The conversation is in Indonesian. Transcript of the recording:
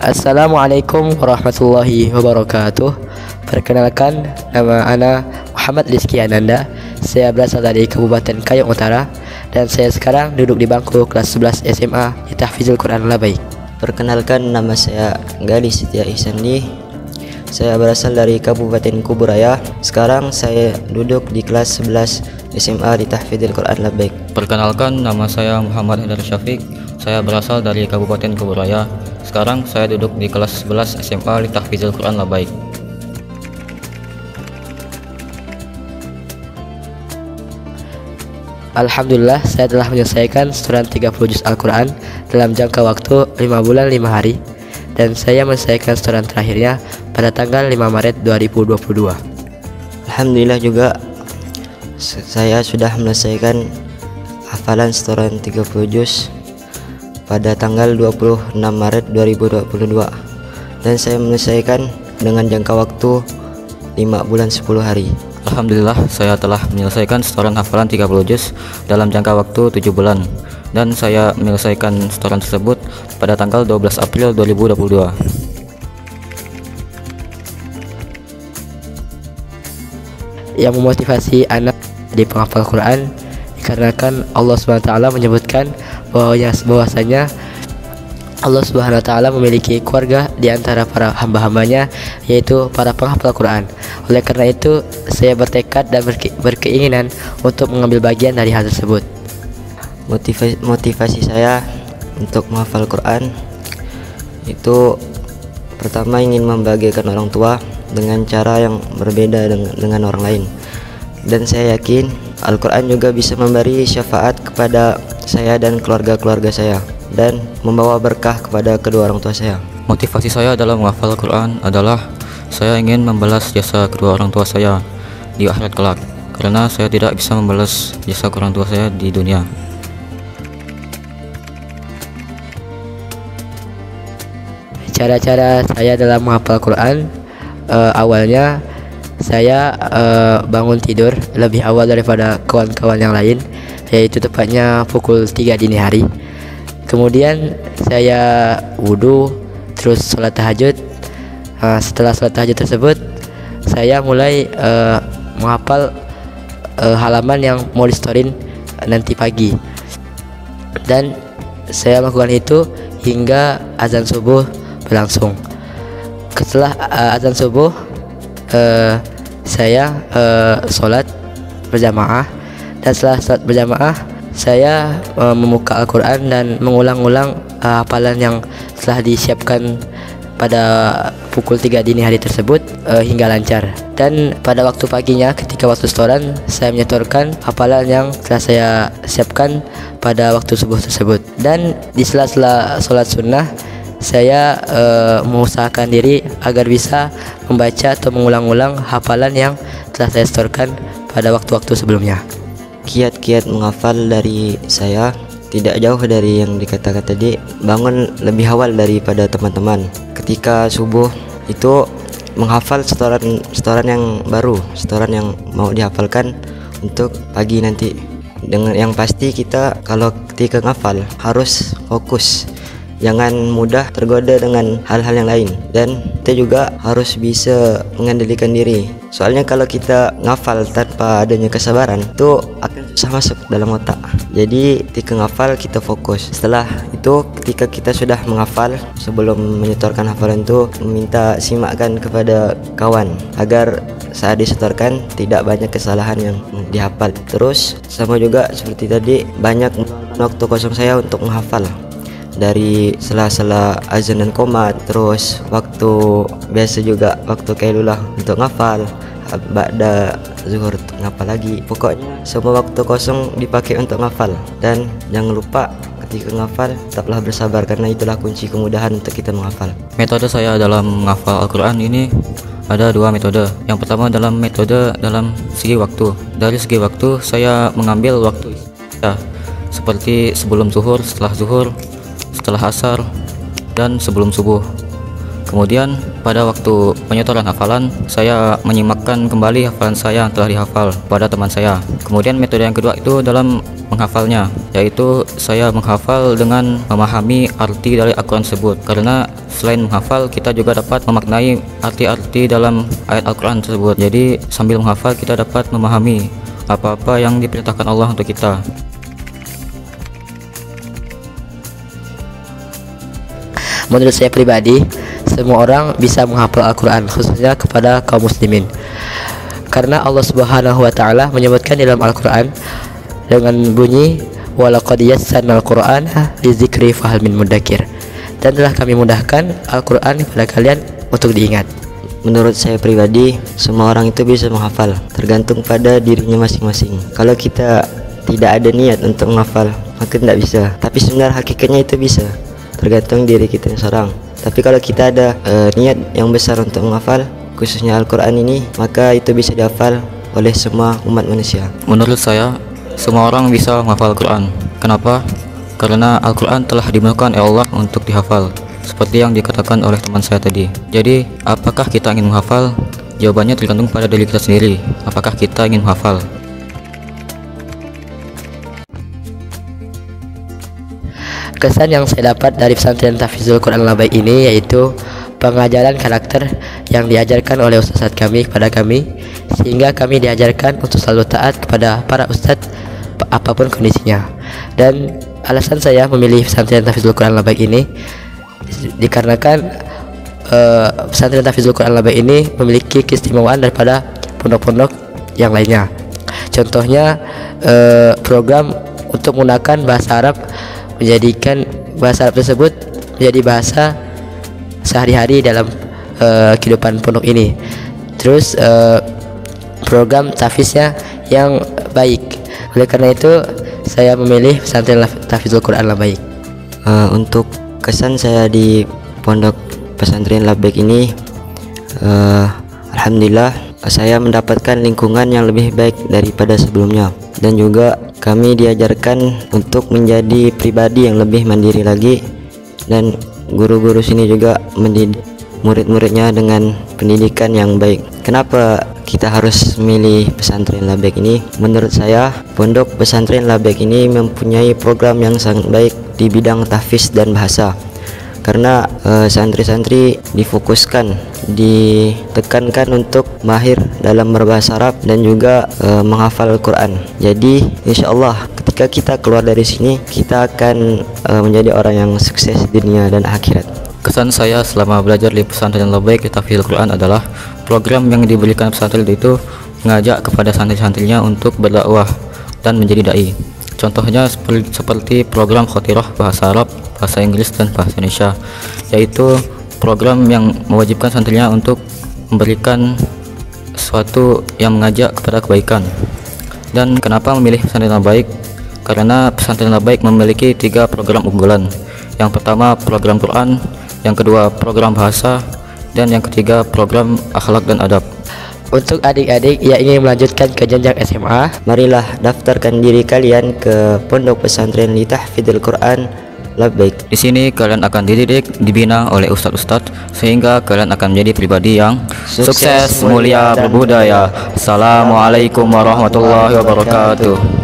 Assalamualaikum warahmatullahi wabarakatuh. Perkenalkan, nama ana Muhammad Rizky Ananda. Saya berasal dari Kabupaten Kayong Utara dan saya sekarang duduk di bangku kelas 11 SMA di Tahfizul Quran Labaik. Perkenalkan, nama saya Gali Setia Ihsandi. Saya berasal dari Kabupaten Kuburaya. Sekarang saya duduk di kelas 11 SMA di Tahfizul Quran Labaik. Perkenalkan, nama saya Muhammad Hendar Syafiq. Saya berasal dari Kabupaten Kuburaya. Sekarang saya duduk di kelas 11 SMA di Tahfizul Quran Labaik. Alhamdulillah, saya telah menyelesaikan setoran 30 juz Al-Quran dalam jangka waktu 5 bulan 5 hari, dan saya menyelesaikan setoran terakhirnya pada tanggal 5 Maret 2022. Alhamdulillah juga saya sudah menyelesaikan hafalan setoran 30 juz pada tanggal 26 Maret 2022, dan saya menyelesaikan dengan jangka waktu 5 bulan 10 hari. Alhamdulillah, saya telah menyelesaikan setoran hafalan 30 juz dalam jangka waktu 7 bulan, dan saya menyelesaikan setoran tersebut pada tanggal 12 April 2022. Yang memotivasi anak di penghafal Quran dikarenakan Allah SWT menyebutkan bahwasanya Allah SWT memiliki keluarga di antara para hamba-hambanya, yaitu para penghafal Quran. Oleh karena itu, saya bertekad dan berkeinginan untuk mengambil bagian dari hal tersebut. Motivasi saya untuk menghafal Quran itu pertama ingin membahagiakan orang tua dengan cara yang berbeda dengan orang lain, dan saya yakin Al-Quran juga bisa memberi syafaat kepada saya dan keluarga-keluarga saya, dan membawa berkah kepada kedua orang tua saya. Motivasi saya dalam menghafal Quran adalah saya ingin membalas jasa kedua orang tua saya di akhirat kelak, karena saya tidak bisa membalas jasa orang tua saya di dunia. Cara-cara saya dalam menghafal Quran, awalnya saya bangun tidur lebih awal daripada kawan-kawan yang lain, yaitu tepatnya pukul 3 dini hari. Kemudian saya wudhu, terus sholat tahajud. Setelah sholat tahajud tersebut, saya mulai menghafal halaman yang mau distorin nanti pagi, dan saya melakukan itu hingga azan subuh berlangsung. Setelah azan subuh, saya sholat berjamaah, dan setelah sholat berjamaah saya membuka Al-Quran dan mengulang-ulang hafalan yang telah disiapkan pada pukul 3 dini hari tersebut hingga lancar. Dan pada waktu paginya ketika waktu setoran, saya menyetorkan hafalan yang telah saya siapkan pada waktu subuh tersebut. Dan di sela-sela sholat sunnah, saya mengusahakan diri agar bisa membaca atau mengulang-ulang hafalan yang telah saya setorkan pada waktu-waktu sebelumnya. Kiat-kiat menghafal dari saya tidak jauh dari yang dikatakan tadi. Bangun lebih awal daripada teman-teman. Ketika subuh itu menghafal setoran yang baru, setoran yang mau dihafalkan untuk pagi nanti. Dengan yang pasti kita kalau ketika ngafal harus fokus, jangan mudah tergoda dengan hal-hal yang lain, dan kita juga harus bisa mengendalikan diri. Soalnya kalau kita ngafal tanpa adanya kesabaran, itu akan susah masuk dalam otak. Jadi ketika ngafal kita fokus. Setelah itu ketika kita sudah menghafal, sebelum menyetorkan hafalan itu meminta simakkan kepada kawan agar saat disetorkan tidak banyak kesalahan yang dihafal. Terus sama juga seperti tadi, banyak waktu kosong saya untuk menghafal, dari sela-sela azan dan qomat, terus waktu biasa juga waktu kailulah untuk ngafal, ba'da zuhur ngafal lagi. Pokoknya semua waktu kosong dipakai untuk ngafal, dan jangan lupa ketika ngafal tetaplah bersabar, karena itulah kunci kemudahan untuk kita menghafal. Metode saya dalam menghafal Al-Quran ini ada 2 metode. Yang pertama dalam metode dalam segi waktu. Dari segi waktu saya mengambil waktu seperti sebelum zuhur, setelah zuhur, setelah asar, dan sebelum subuh. Kemudian pada waktu penyetoran hafalan, saya menyimakkan kembali hafalan saya yang telah dihafal pada teman saya. Kemudian metode yang kedua itu dalam menghafalnya, yaitu saya menghafal dengan memahami arti dari Al-Quran tersebut. Karena selain menghafal, kita juga dapat memaknai arti-arti dalam ayat Al-Quran tersebut. Jadi sambil menghafal kita dapat memahami apa-apa yang diperintahkan Allah untuk kita. Menurut saya pribadi, semua orang bisa menghafal Al-Quran, khususnya kepada kaum muslimin. Karena Allah Subhanahu wa taala menyebutkan dalam Al-Quran dengan bunyi walaqad yassarnal Qur'ana lizikri fahal min mudzakir. Dan telah kami mudahkan Al-Quran kepada kalian untuk diingat. Menurut saya pribadi, semua orang itu bisa menghafal, tergantung pada dirinya masing-masing. Kalau kita tidak ada niat untuk menghafal, maka tidak bisa. Tapi sebenarnya hakikatnya itu bisa, tergantung diri kita seorang. Tapi kalau kita ada niat yang besar untuk menghafal, khususnya Al-Quran ini, maka itu bisa dihafal oleh semua umat manusia. Menurut saya, semua orang bisa menghafal Al-Quran. Kenapa? Karena Al-Quran telah dimulakan oleh Allah untuk dihafal, seperti yang dikatakan oleh teman saya tadi. Jadi, apakah kita ingin menghafal? Jawabannya tergantung pada diri kita sendiri. Apakah kita ingin menghafal? Kesan yang saya dapat dari pesantren Tahfidzul Quran Al-Baik ini yaitu pengajaran karakter yang diajarkan oleh ustaz kami kepada kami, sehingga kami diajarkan untuk selalu taat kepada para ustadz apapun kondisinya. Dan alasan saya memilih pesantren Tahfidzul Quran Al-Baik ini dikarenakan pesantren Tahfidzul Quran Al-Baik ini memiliki keistimewaan daripada pondok-pondok yang lainnya. Contohnya program untuk menggunakan bahasa Arab, menjadikan bahasa Arab tersebut menjadi bahasa sehari-hari dalam kehidupan pondok ini. Terus program tahfidznya yang baik. Oleh karena itu saya memilih pesantren Tahfidzul Quran Al-Baik. Untuk kesan saya di pondok pesantren Al-Baik ini, alhamdulillah saya mendapatkan lingkungan yang lebih baik daripada sebelumnya, dan juga kami diajarkan untuk menjadi pribadi yang lebih mandiri lagi, dan guru-guru sini juga mendidik murid-muridnya dengan pendidikan yang baik. Kenapa kita harus memilih pesantren Al-Baik ini? Menurut saya, pondok pesantren Al-Baik ini mempunyai program yang sangat baik di bidang tahfiz dan bahasa. Karena santri-santri difokuskan, ditekankan untuk mahir dalam berbahasa Arab dan juga menghafal Al-Quran. Jadi insya Allah ketika kita keluar dari sini, kita akan menjadi orang yang sukses di dunia dan akhirat. Kesan saya selama belajar di pesantren Al-Baik Tahfidzul Quran adalah program yang diberikan pesantren itu mengajak kepada santri-santrinya untuk berdakwah dan menjadi dai. Contohnya seperti program khotirah bahasa Arab, bahasa Inggris, dan bahasa Indonesia, yaitu program yang mewajibkan santrinya untuk memberikan sesuatu yang mengajak kepada kebaikan. Dan kenapa memilih pesantren Al-Baik? Karena pesantren Al-Baik memiliki 3 program unggulan. Yang pertama program Quran, yang kedua program bahasa, dan yang ketiga program akhlak dan adab. Untuk adik-adik yang ingin melanjutkan ke jenjang SMA, marilah daftarkan diri kalian ke Pondok Pesantren Tahfidzul Quran Al-Baik. Di sini kalian akan dididik, dibina oleh ustadz-ustadz sehingga kalian akan menjadi pribadi yang sukses, mulia, berbudaya. Assalamualaikum warahmatullahi wabarakatuh.